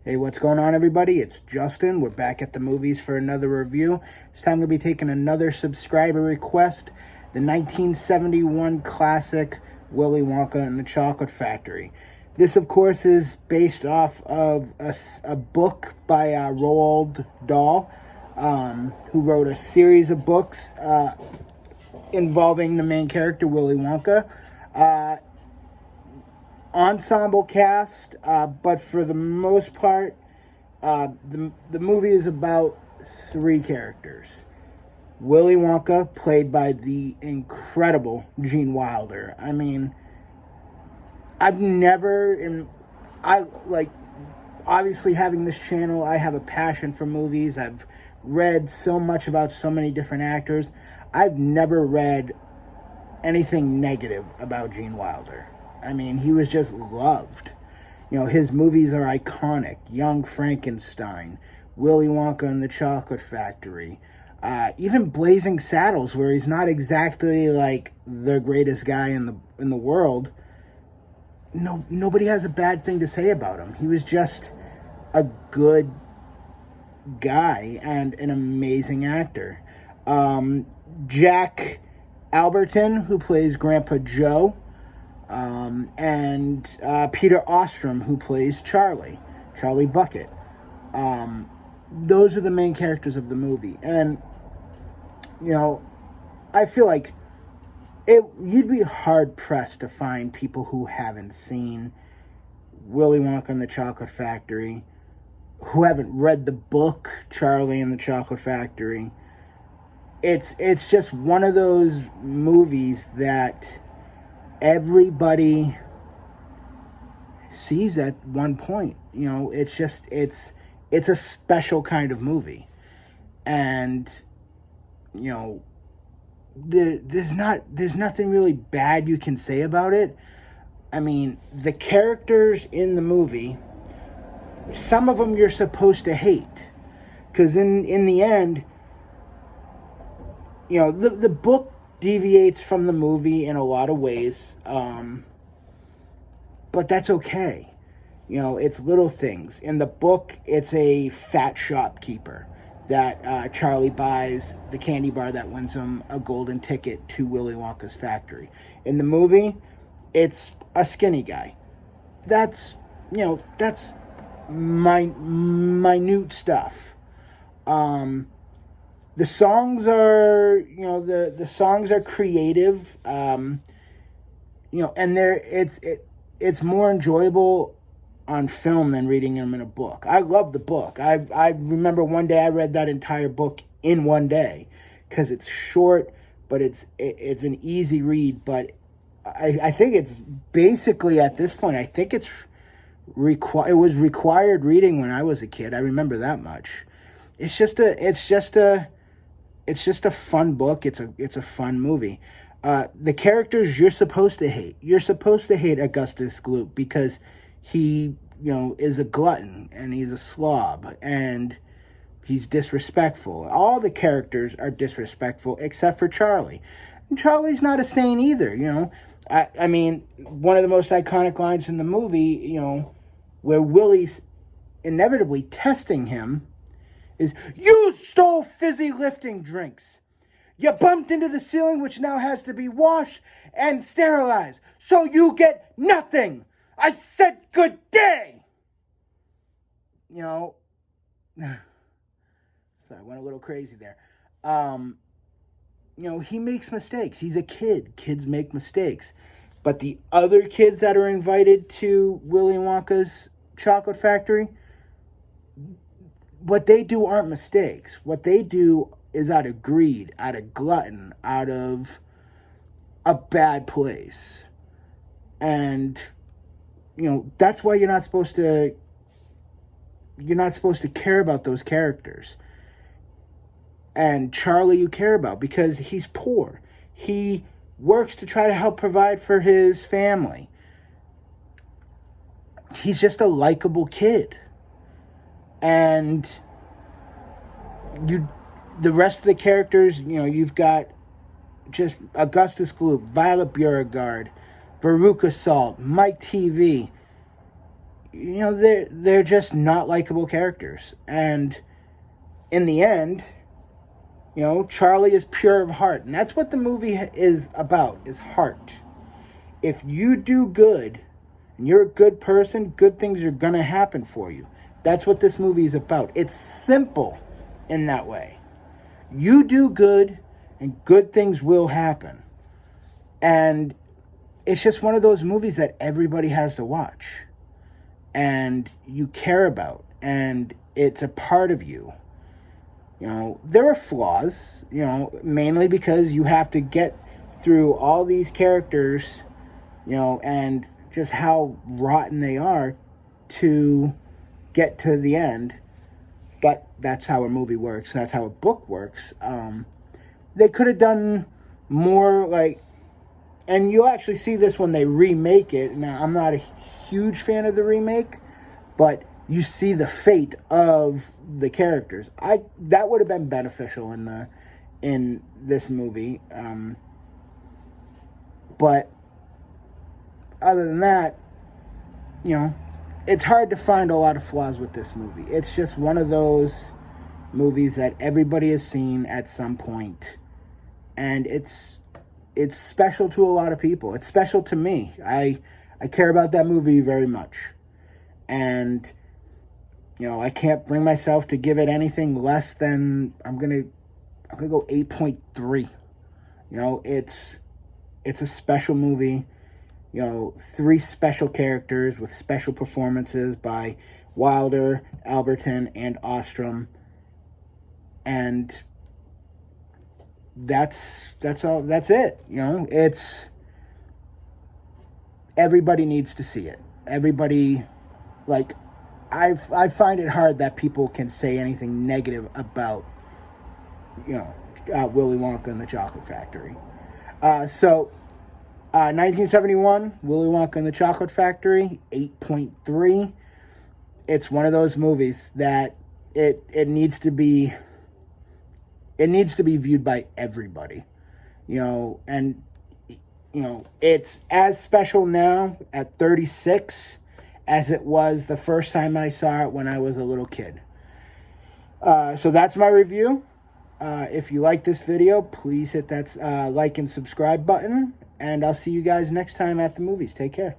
Hey, what's going on, everybody? It's Justin. We're back at the movies for another review. This time we'll be taking another subscriber request, the 1971 classic Willy Wonka and the Chocolate Factory. This, of course, is based off of a book by Roald Dahl, who wrote a series of books involving the main character, Willy Wonka. Ensemble cast, but for the most part, the movie is about three characters. Willy Wonka, played by the incredible Gene Wilder. I mean, obviously having this channel, I have a passion for movies. I've read so much about so many different actors. I've never read anything negative about Gene Wilder. I mean, he was just loved. You know, his movies are iconic. Young Frankenstein, Willy Wonka and the Chocolate Factory, even Blazing Saddles, where he's not exactly like the greatest guy in the world. Nobody has a bad thing to say about him. He was just a good guy and an amazing actor. Jack Alberton, who plays Grandpa Joe, and Peter Ostrom, who plays Charlie Bucket. Those are the main characters of the movie. And, you know, I feel like you'd be hard-pressed to find people who haven't seen Willy Wonka and the Chocolate Factory, who haven't read the book, Charlie and the Chocolate Factory. It's just one of those movies that everybody sees at one point. You know, it's a special kind of movie. And, you know, there's nothing really bad you can say about it. I mean, the characters in the movie, some of them you're supposed to hate, because in the end, you know, the book deviates from the movie in a lot of ways, but that's okay. You know, it's little things. In the book, it's a fat shopkeeper that Charlie buys the candy bar that wins him a golden ticket to Willy Wonka's factory. In the movie, it's a skinny guy. That's minute stuff. The songs are, you know, the songs are creative, you know, and it's more enjoyable on film than reading them in a book. I love the book. I remember one day I read that entire book in one day, because it's short, but it's an easy read. But I think it's basically, at this point, I think it was required reading when I was a kid. I remember that much. It's just a fun book. It's a fun movie. The characters you're supposed to hate. You're supposed to hate Augustus Gloop because he, you know, is a glutton and he's a slob and he's disrespectful. All the characters are disrespectful except for Charlie. And Charlie's not a saint either, you know. I mean, one of the most iconic lines in the movie, you know, where Willy's inevitably testing him, is, "You stole fizzy lifting drinks. You bumped into the ceiling, which now has to be washed and sterilized. So you get nothing. I said good day." You know, sorry, I went a little crazy there. You know, he makes mistakes. He's a kid. Kids make mistakes. But the other kids that are invited to Willy Wonka's Chocolate Factory, what they do aren't mistakes. What they do is out of greed, out of glutton, out of a bad place. And, you know, that's why you're not supposed to care about those characters. And Charlie you care about because he's poor. He works to try to help provide for his family. He's just a likable kid. And the rest of the characters, you know, you've got just Augustus Gloop, Violet Beauregard, Veruca Salt, Mike TV. they're just not likable characters. And in the end, Charlie is pure of heart, and that's what the movie is about, is heart. If you do good and you're a good person, good things are going to happen for you. That's what this movie is about. It's simple in that way. You do good and good things will happen. And it's just one of those movies that everybody has to watch and you care about, and it's a part of you. There are flaws, mainly because you have to get through all these characters, and just how rotten they are to get to the end. But that's how a movie works. That's how a book works. They could have done more, and you'll actually see this when they remake it. Now, I'm not a huge fan of the remake, but you see the fate of the characters. That would have been beneficial in this movie. But other than that, it's hard to find a lot of flaws with this movie. It's just one of those movies that everybody has seen at some point, and it's special to a lot of people. It's special to me. I care about that movie very much, and I can't bring myself to give it anything less than I'm gonna go 8.3. It's a special movie. 3 special characters with special performances by Wilder, Alberton, and Ostrom. And that's all. That's it. It's, everybody needs to see it. Everybody, I find it hard that people can say anything negative about, Willy Wonka and the Chocolate Factory. 1971, Willy Wonka and the Chocolate Factory, 8.3. It's one of those movies that it needs to be viewed by everybody, and it's as special now at 36 as it was the first time I saw it when I was a little kid. So that's my review. If you like this video, please hit that like and subscribe button. And I'll see you guys next time at the movies. Take care.